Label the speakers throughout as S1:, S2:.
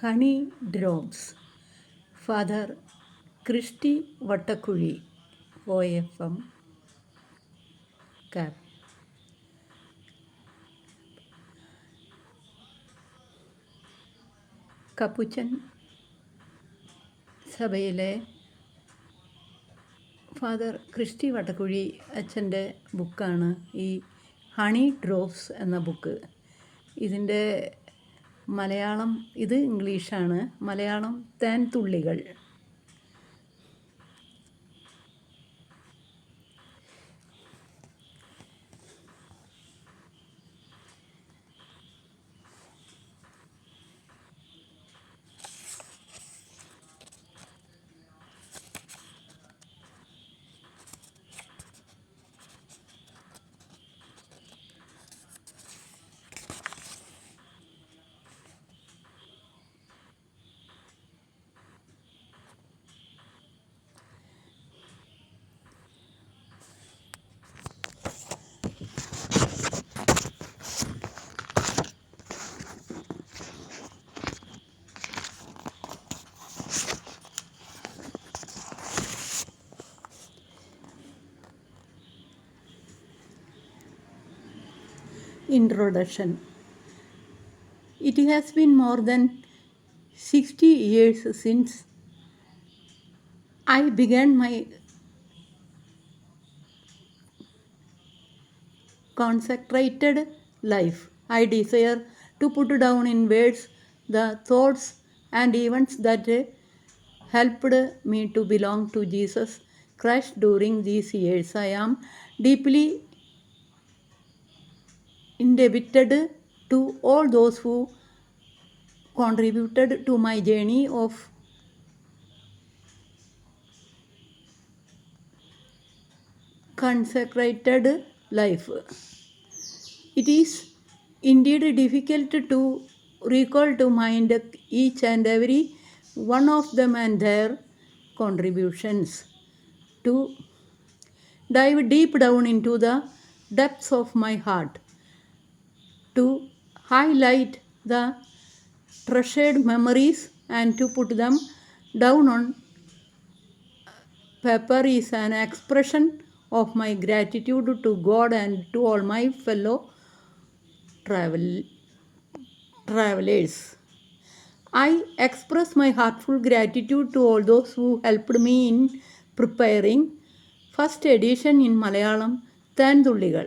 S1: Honey drops father Christy Vattakuzhi OFM കാപ്പ്. കപ്പുച്ചൻ സഭയിലെ father Christy Vattakuzhi അച്ഛൻ്റെ ബുക്കാണ് ഈ ഹണി ഡ്രോപ്സ് എന്ന ബുക്ക്. ഇതിൻ്റെ മലയാളം, ഇത് ഇംഗ്ലീഷാണ്, Malayalam തേൻതുള്ളികൾ. Introduction. It has been more than 60 years since I began my consecrated life. I desire to put down in words the thoughts and events that helped me to belong to Jesus Christ during these years. I am deeply indebted to all those who contributed to my journey of consecrated life. It is indeed difficult to recall to mind each and every one of them and their contributions. To dive deep down into the depths of my heart, to highlight the treasured memories and to put them down on paper is an expression of my gratitude to God and to all my fellow travelers. I express my heartful gratitude to all those who helped me in preparing first edition in Malayalam തേൻതുള്ളികൾ.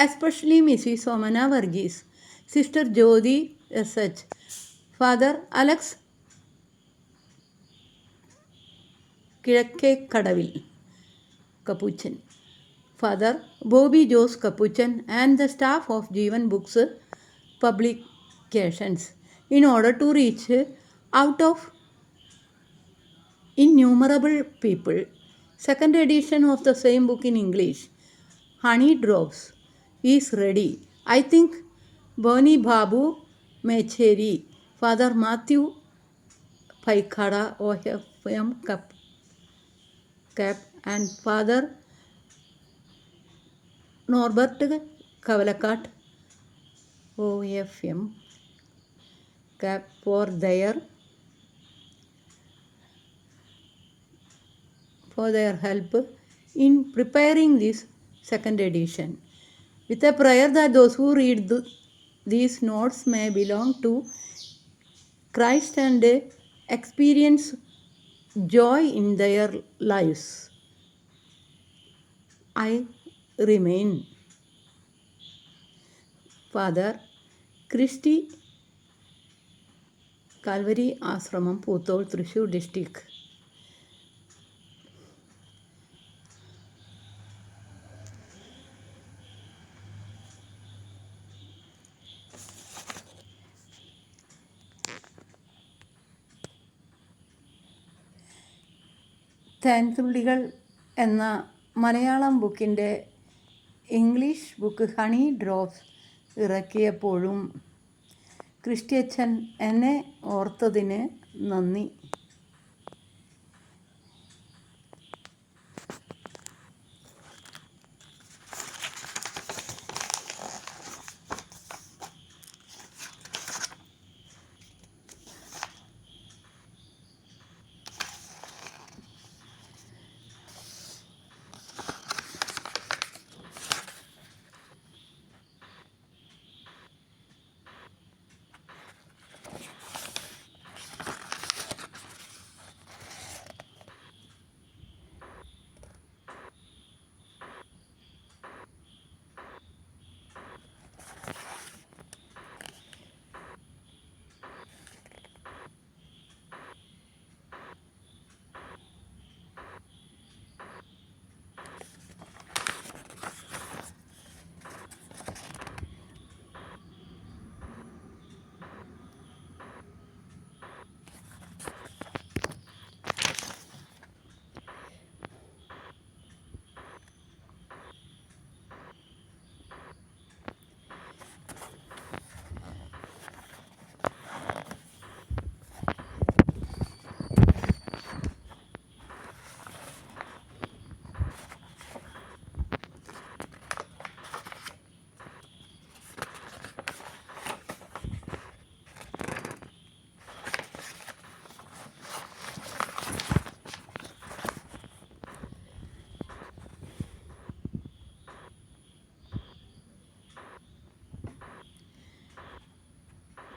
S1: Especially Mrs. Somana Varghese, Sister Jyoti SH, Father Alex Kilakkekadavil Capuchin, Father Bobby Jose Capuchin and the staff of Jeevan Books Publications in order to reach out of innumerable people. Second edition of the same book in English, Honey Drops, is ready. I think Boni Babu Mecheri, Father Matthew Paikada OFM Cap and Father Norbert Kavalakat OFM Cap for their help in preparing this second edition, with a prayer that those who read these notes may belong to Christ and experience joy in their lives. I remain Father Christy, Calvary Ashramam, Poothol, Thrissur district. തേൻതുള്ളികൾ എന്ന മലയാളം ബുക്കിൻ്റെ English book honey drops ഇറക്കിയപ്പോഴും ക്രിസ്ത്യച്ചൻ എന്നെ ഓർത്തതിന് നന്ദി.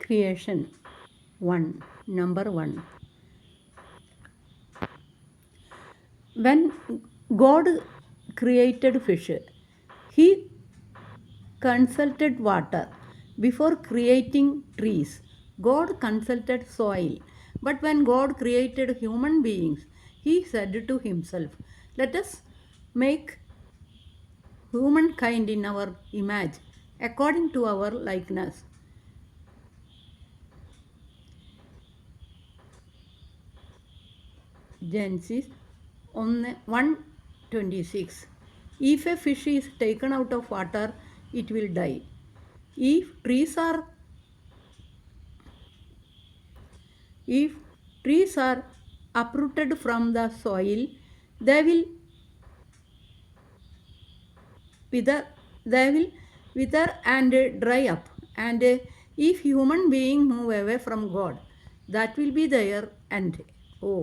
S1: Creation 1. Number 1. When God created fish, He consulted water. Before creating trees, God consulted soil. But when God created human beings, He said to Himself, "Let us make humankind in our image, according to our likeness." Genesis 1:26. If a fish is taken out of water, it will die. If trees are if trees are uprooted from the soil, they will wither they will wither and dry up. And if human being move away from God, that will be their end. Oh.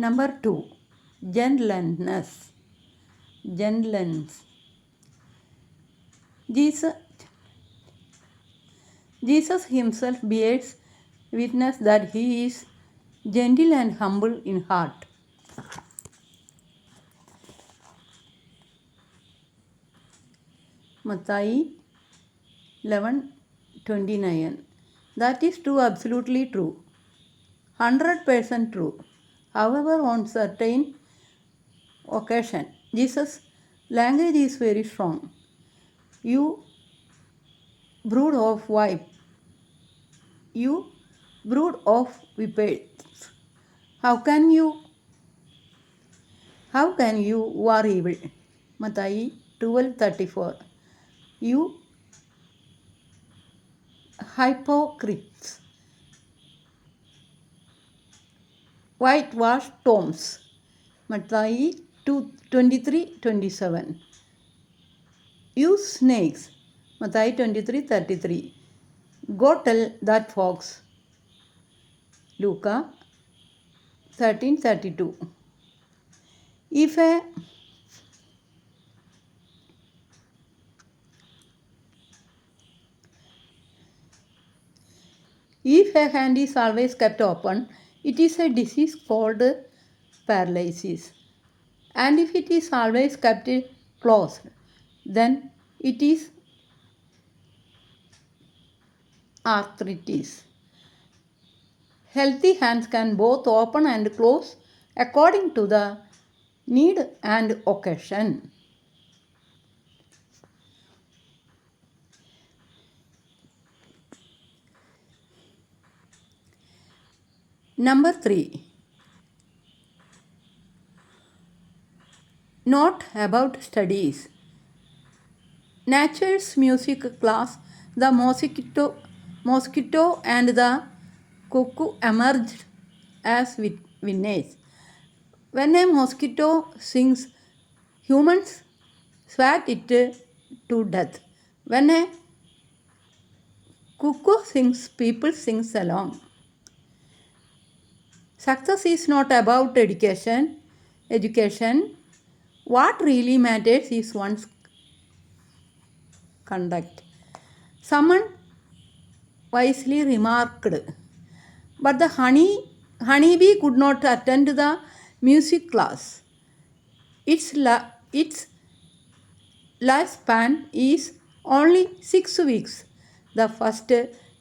S1: Number 2. Gentleness. Gentleness. Jesus, Jesus himself bears witness that he is gentle and humble in heart. Matthew 11:29. That is true, absolutely true. 100% true. However, on certain occasion, Jesus' language is very strong. You brood of you brood of vipers. How can you who are evil? Matthew 12:34. You hypocrites, whitewashed tombs. Matthew 23:27. You snakes. Matthew 23:33. Go tell that fox. Luca 13:32. If a hand is always kept open, it is a disease called paralysis. And if it is always kept closed, then it is arthritis. Healthy hands can both open and close according to the need and occasion. Number 3. Note about studies. Nature's music class, the mosquito and the cuckoo emerged as winners. When a mosquito sings, humans swat it to death. When a cuckoo sings, people sing along. Success is not about education. What really matters is one's conduct. Someone wisely remarked, but the honeybee could not attend the music class. Its lifespan is only 6 weeks. The first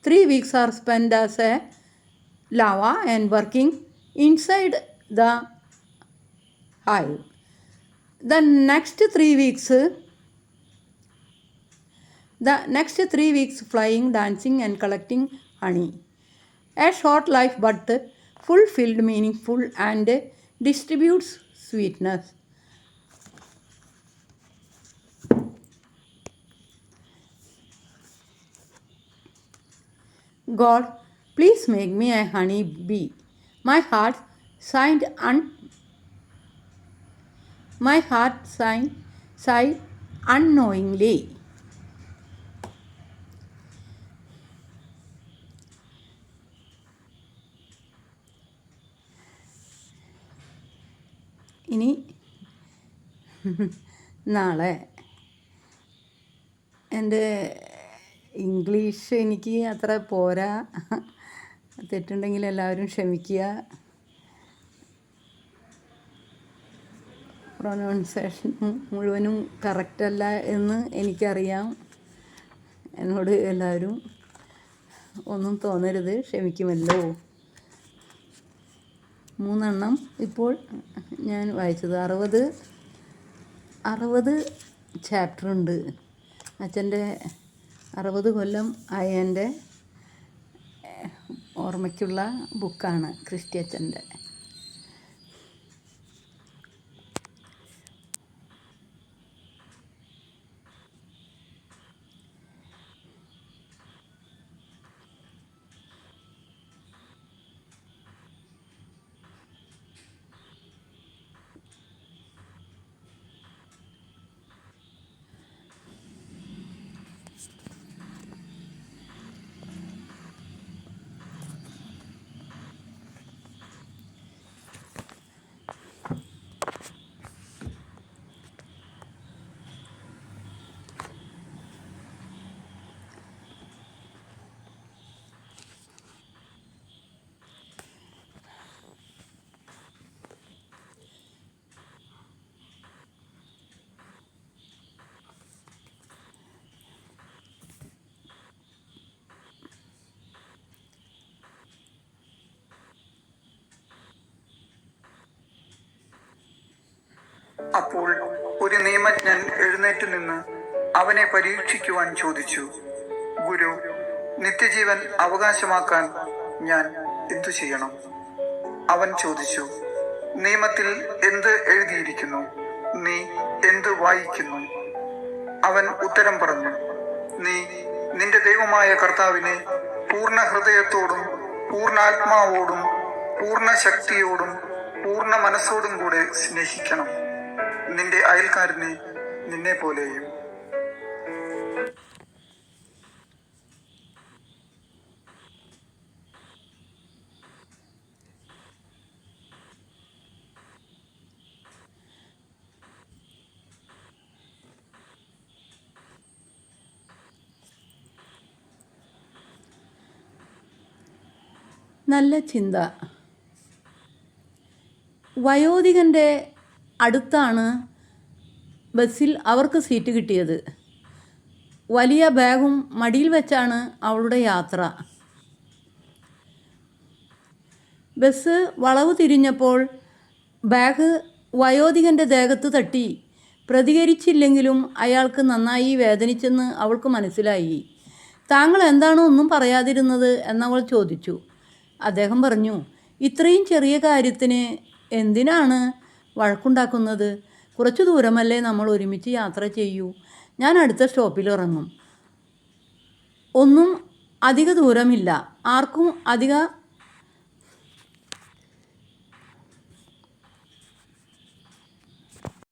S1: 3 weeks are spent as a larva and working inside the hive. The next 3 weeks flying, dancing and collecting honey. A short life but fulfilled, meaningful and distributes sweetness. God, please make me a honey bee. My heart sighed unknowingly. ഇനി നാളെ എൻ്റെ English എനിക്ക് അത്ര പോരാ, തെറ്റുണ്ടെങ്കിൽ എല്ലാവരും ക്ഷമിക്കുക. Pronunciation മുഴുവനും കറക്റ്റല്ല എന്ന് എനിക്കറിയാം. എന്നോട് എല്ലാവരും ഒന്നും തോന്നരുത്, ക്ഷമിക്കുമല്ലോ. 3 ഇപ്പോൾ ഞാൻ വായിച്ചത്. 60 ചാപ്റ്ററുണ്ട്. അച്ഛൻ്റെ 60 കൊല്ലം ആയ എൻ്റെ ഓർമ്മയ്ക്കുള്ള ബുക്കാണ് ക്രിസ്റ്റി അച്ഛൻ്റെ.
S2: അപ്പോൾ ഒരു നിയമജ്ഞൻ എഴുന്നേറ്റ് നിന്ന് അവനെ പരീക്ഷിക്കുവാൻ ചോദിച്ചു, ഗുരു, നിത്യജീവൻ അവകാശമാക്കാൻ ഞാൻ എന്തു ചെയ്യണം? അവൻ ചോദിച്ചു, നിയമത്തിൽ എന്ത് എഴുതിയിരിക്കുന്നു? നീ എന്ത് വായിക്കുന്നു? അവൻ ഉത്തരം പറഞ്ഞു, നീ നിന്റെ ദൈവമായ കർത്താവിനെ പൂർണ്ണ ഹൃദയത്തോടും പൂർണ്ണാത്മാവോടും പൂർണ്ണ ശക്തിയോടും പൂർണ്ണ മനസ്സോടും കൂടെ സ്നേഹിക്കണം, നിന്റെ അയൽക്കാരനെ നിന്നെ പോലെയും.
S1: നല്ല ചിന്ത. വയോധികൻ്റെ അടുത്താണ് ബസ്സിൽ അവർക്ക് സീറ്റ് കിട്ടിയത്. വലിയ ബാഗും മടിയിൽ വെച്ചാണ് അവളുടെ യാത്ര. ബസ് വളവ് തിരിഞ്ഞപ്പോൾ ബാഗ് വയോധികൻ്റെ ദേഹത്ത് തട്ടി. പ്രതികരിച്ചില്ലെങ്കിലും അയാൾക്ക് നന്നായി വേദനിച്ചെന്ന് അവൾക്ക് മനസ്സിലായി. താങ്കൾ എന്താണ് ഒന്നും പറയാതിരുന്നത് എന്നവൾ ചോദിച്ചു. അദ്ദേഹം പറഞ്ഞു, ഇത്രയും ചെറിയ കാര്യത്തിന് എന്തിനാണ് വഴക്കുണ്ടാക്കുന്നത്? കുറച്ചു ദൂരമല്ലേ നമ്മൾ ഒരുമിച്ച് യാത്ര ചെയ്യൂ. ഞാൻ അടുത്ത സ്റ്റോപ്പിൽ ഇറങ്ങും. ഒന്നും അധിക ദൂരമില്ല. ആർക്കും അധിക